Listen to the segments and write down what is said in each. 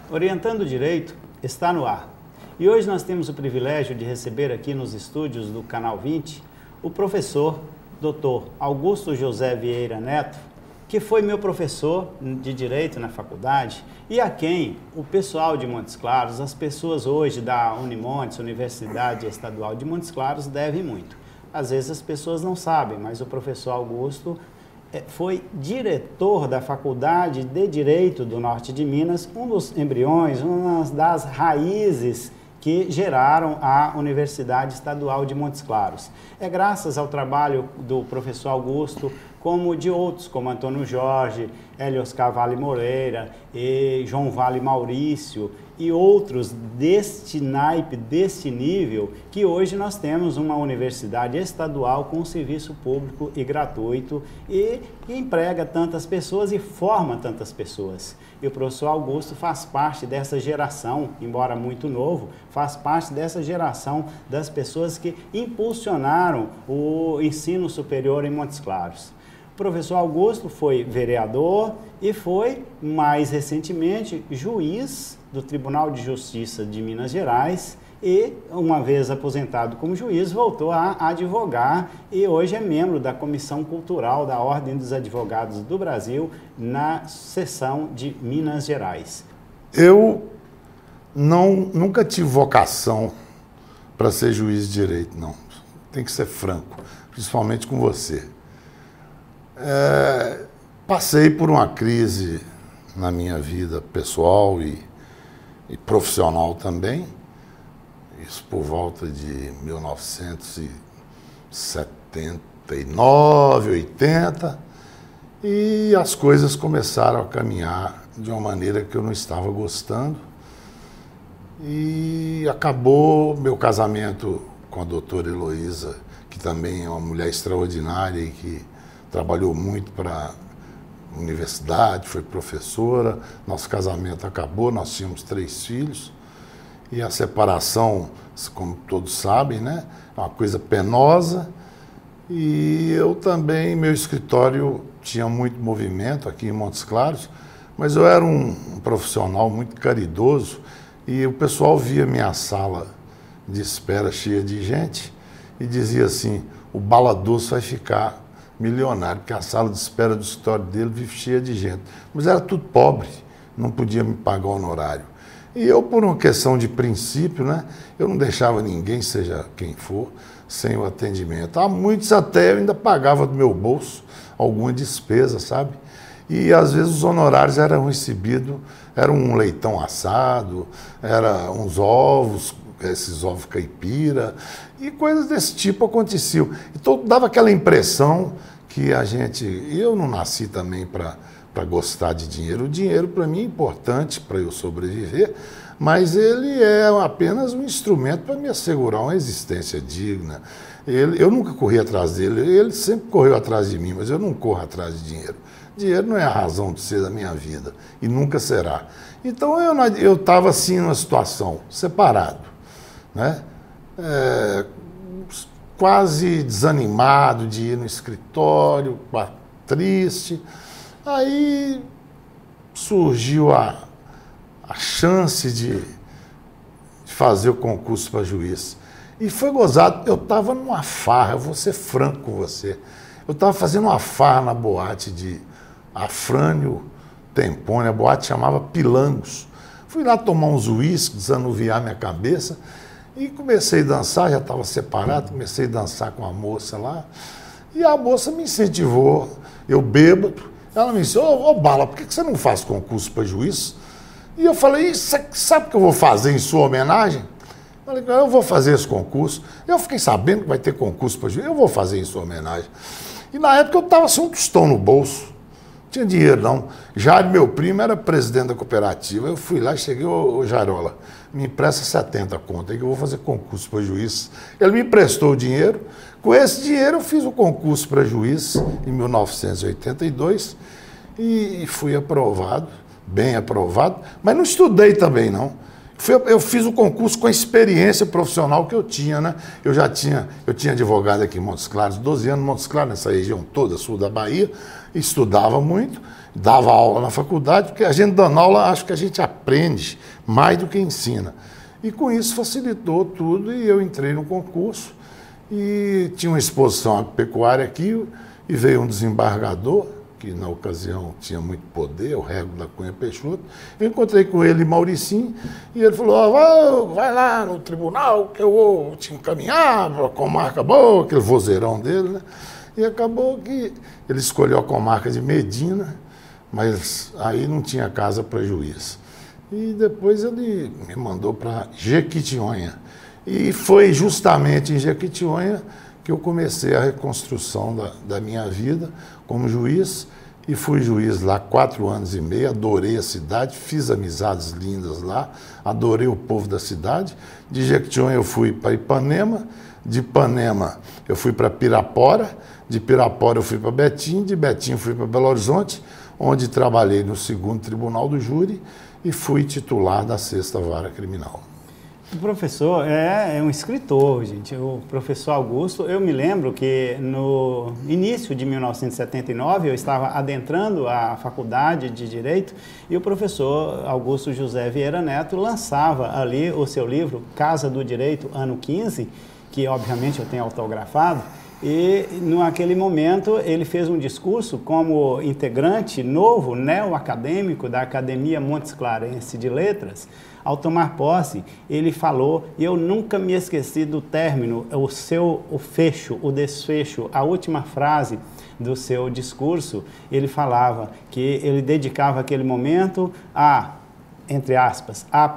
Orientando o Direito está no ar. E hoje nós temos o privilégio de receber aqui nos estúdios do Canal 20 o professor Dr. Augusto José Vieira Neto, que foi meu professor de Direito na faculdade e a quem o pessoal de Montes Claros, as pessoas hoje da Unimontes, Universidade Estadual de Montes Claros, devem muito. Às vezes as pessoas não sabem, mas o professor Augusto foi diretor da Faculdade de Direito do Norte de Minas, um dos embriões, uma das raízes que geraram a Universidade Estadual de Montes Claros. É graças ao trabalho do professor Augusto, como de outros, como Antônio Jorge, Hélio Oscar Vale Moreira e João Vale Maurício e outros deste naipe, deste nível, que hoje nós temos uma universidade estadual com serviço público e gratuito e que emprega tantas pessoas e forma tantas pessoas. E o professor Augusto faz parte dessa geração, embora muito novo, faz parte dessa geração das pessoas que impulsionaram o ensino superior em Montes Claros. O professor Augusto foi vereador e foi, mais recentemente, juiz do Tribunal de Justiça de Minas Gerais e, uma vez aposentado como juiz, voltou a advogar e hoje é membro da Comissão Cultural da Ordem dos Advogados do Brasil na seção de Minas Gerais. Eu nunca tive vocação para ser juiz de direito, não. Tem que ser franco, principalmente com você. Passei por uma crise na minha vida pessoal e profissional também, isso por volta de 1979, 80, e as coisas começaram a caminhar de uma maneira que eu não estava gostando, e acabou meu casamento com a doutora Heloísa, que também é uma mulher extraordinária e que trabalhou muito para a universidade, foi professora. Nosso casamento acabou, nós tínhamos 3 filhos. E a separação, como todos sabem, né, é uma coisa penosa. E eu também, meu escritório tinha muito movimento aqui em Montes Claros, mas eu era um profissional muito caridoso e o pessoal via minha sala de espera cheia de gente e dizia assim: o Bala Doce vai ficar milionário, porque a sala de espera do escritório dele vive cheia de gente. Mas era tudo pobre, não podia me pagar honorário. E eu, por uma questão de princípio, né, eu não deixava ninguém, seja quem for, sem o atendimento. Há muitos até eu ainda pagava do meu bolso alguma despesa, sabe? E às vezes os honorários eram recebidos, era um leitão assado, era uns ovos, esses ovos caipira, e coisas desse tipo aconteciam. Então dava aquela impressão que eu não nasci também para gostar de dinheiro. O dinheiro para mim é importante para eu sobreviver, mas ele é apenas um instrumento para me assegurar uma existência digna. Eu nunca corri atrás dele, ele sempre correu atrás de mim, mas eu não corro atrás de dinheiro. Dinheiro não é a razão de ser da minha vida e nunca será. Então eu estava assim numa situação, separado, né? Quase desanimado de ir no escritório, triste. Aí surgiu a chance de fazer o concurso para juiz. E foi gozado. Eu estava numa farra, eu vou ser franco com você. Eu estava fazendo uma farra na boate de Afrânio Tempone, a boate chamava Pilangos. Fui lá tomar uns uísques, desanuviar minha cabeça. E comecei a dançar, já estava separado, comecei a dançar com a moça lá. E a moça me incentivou, eu bêbado. Ela me disse: ô Bala, por que você não faz concurso para juiz? E eu falei: sabe o que eu vou fazer em sua homenagem? Eu falei: eu vou fazer esse concurso. Eu fiquei sabendo que vai ter concurso para juiz, eu vou fazer em sua homenagem. E na época eu estava assim, um tostão no bolso. Não tinha dinheiro, não. Jairo, meu primo, era presidente da cooperativa. Eu fui lá e cheguei: ô Jairola, me empresta 70 conto aí que eu vou fazer concurso para juiz. Ele me emprestou o dinheiro. Com esse dinheiro eu fiz o concurso para juiz em 1982 e fui aprovado, bem aprovado, mas não estudei também não. Eu fiz o concurso com a experiência profissional que eu tinha, né? Eu tinha advogado aqui em Montes Claros, 12 anos em Montes Claros, nessa região toda, sul da Bahia, estudava muito, dava aula na faculdade, porque a gente dando aula, acho que a gente aprende mais do que ensina. E com isso facilitou tudo e eu entrei no concurso e tinha uma exposição agropecuária aqui e veio um desembargador, que na ocasião tinha muito poder, o Rego da Cunha Peixoto. Eu encontrei com ele em Mauricinho e ele falou, vai lá no tribunal que eu vou te encaminhar para a comarca boa, aquele vozeirão dele, né? E acabou que ele escolheu a comarca de Medina, mas aí não tinha casa para juiz. E depois ele me mandou para Jequitinhonha. E foi justamente em Jequitinhonha que eu comecei a reconstrução da minha vida como juiz, e fui juiz lá 4 anos e meio, adorei a cidade, fiz amizades lindas lá, adorei o povo da cidade. De Jequitinhonha eu fui para Ipanema, de Ipanema eu fui para Pirapora, de Pirapora eu fui para Betim, de Betim eu fui para Belo Horizonte, onde trabalhei no 2º Tribunal do Júri e fui titular da 6ª Vara Criminal. O professor é um escritor, gente. O professor Augusto, eu me lembro que no início de 1979 eu estava adentrando a faculdade de Direito e o professor Augusto José Vieira Neto lançava ali o seu livro Casa do Direito, ano 15, que obviamente eu tenho autografado. E, naquele momento, ele fez um discurso como integrante novo, neo-acadêmico da Academia Montes Clarense de Letras. Ao tomar posse, ele falou, e eu nunca me esqueci do término, o fecho, o desfecho, a última frase do seu discurso, ele falava que ele dedicava aquele momento a, entre aspas, a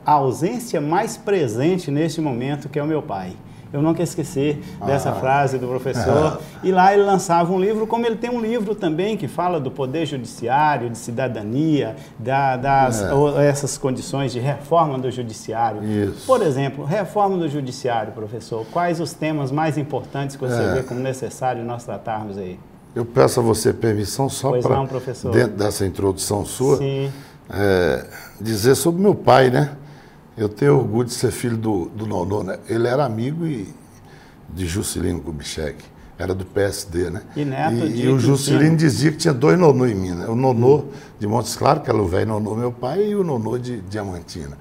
ausência mais presente neste momento, que é o meu pai. Eu nunca esqueci dessa frase do professor. E lá ele lançava um livro, como ele tem um livro também que fala do poder judiciário, de cidadania, essas condições de reforma do judiciário. Isso. Por exemplo, reforma do judiciário, professor, quais os temas mais importantes que você vê como necessário nós tratarmos aí? Eu peço a você permissão só para, dentro dessa introdução sua, dizer sobre meu pai, né? Eu tenho orgulho de ser filho do Nonô, né? Ele era amigo de Juscelino Kubitschek, era do PSD, né? E neto e o Juscelino dizia que tinha 2 Nonô em Minas, o Nonô de Montes Claros, que era o velho Nonô meu pai, e o Nonô de Diamantina.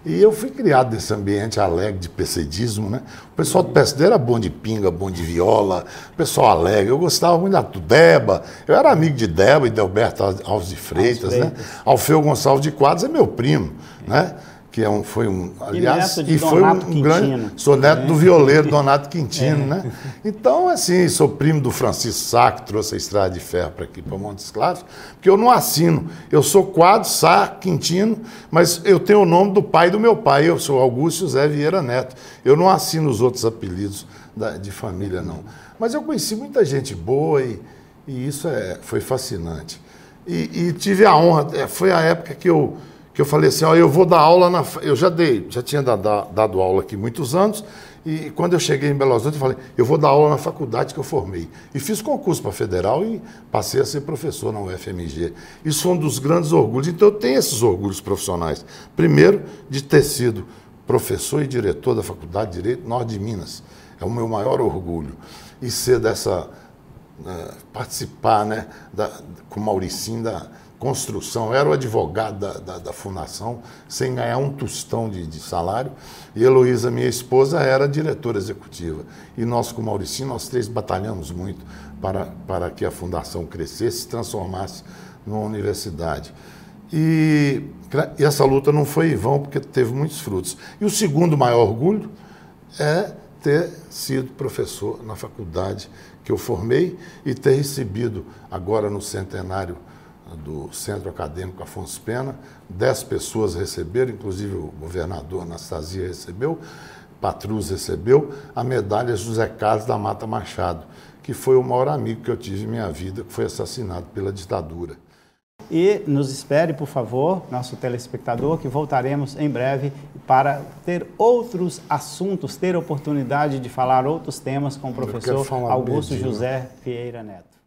E eu fui criado nesse ambiente alegre de PCDismo, né? O pessoal do PSD era bom de pinga, bom de viola, pessoal alegre. Eu gostava muito do Deba, eu era amigo de Deba e Delberto Alves de Freitas, né? Alfeu Gonçalves de Quadros é meu primo, né? Que aliás, e foi um grande, sou neto do violeiro Donato Quintino, né? Então, assim, sou primo do Francisco Sá, que trouxe a estrada de ferro para aqui, para Montes Claros, porque eu não assino, eu sou Quadros, Sá, Quintino, mas eu tenho o nome do pai do meu pai, eu sou Augusto José Vieira Neto, eu não assino os outros apelidos de família, não. Mas eu conheci muita gente boa e isso foi fascinante. E tive a honra, foi a época que eu falei assim, ó, eu vou dar aula eu já tinha dado aula aqui muitos anos, e quando eu cheguei em Belo Horizonte, eu falei, eu vou dar aula na faculdade que eu formei. E fiz concurso para federal e passei a ser professor na UFMG. Isso foi um dos grandes orgulhos. Então eu tenho esses orgulhos profissionais. Primeiro, de ter sido professor e diretor da Faculdade de Direito Norte de Minas. É o meu maior orgulho. E ser participar, né, com o Mauricinho da construção, eu era o advogado da fundação, sem ganhar um tostão de salário, e Heloísa, minha esposa, era diretora executiva. E nós, com o Mauricinho, nós 3 batalhamos muito para que a fundação crescesse, se transformasse numa universidade. E essa luta não foi em vão, porque teve muitos frutos. E o segundo maior orgulho é ter sido professor na faculdade que eu formei e ter recebido, agora no centenário do Centro Acadêmico Afonso Pena, 10 pessoas receberam, inclusive o governador Anastasia recebeu, Patrus recebeu, a medalha José Carlos da Mata Machado, que foi o maior amigo que eu tive em minha vida, que foi assassinado pela ditadura. E nos espere, por favor, nosso telespectador, que voltaremos em breve para ter outros assuntos, ter oportunidade de falar outros temas com o professor Augusto José Vieira Neto.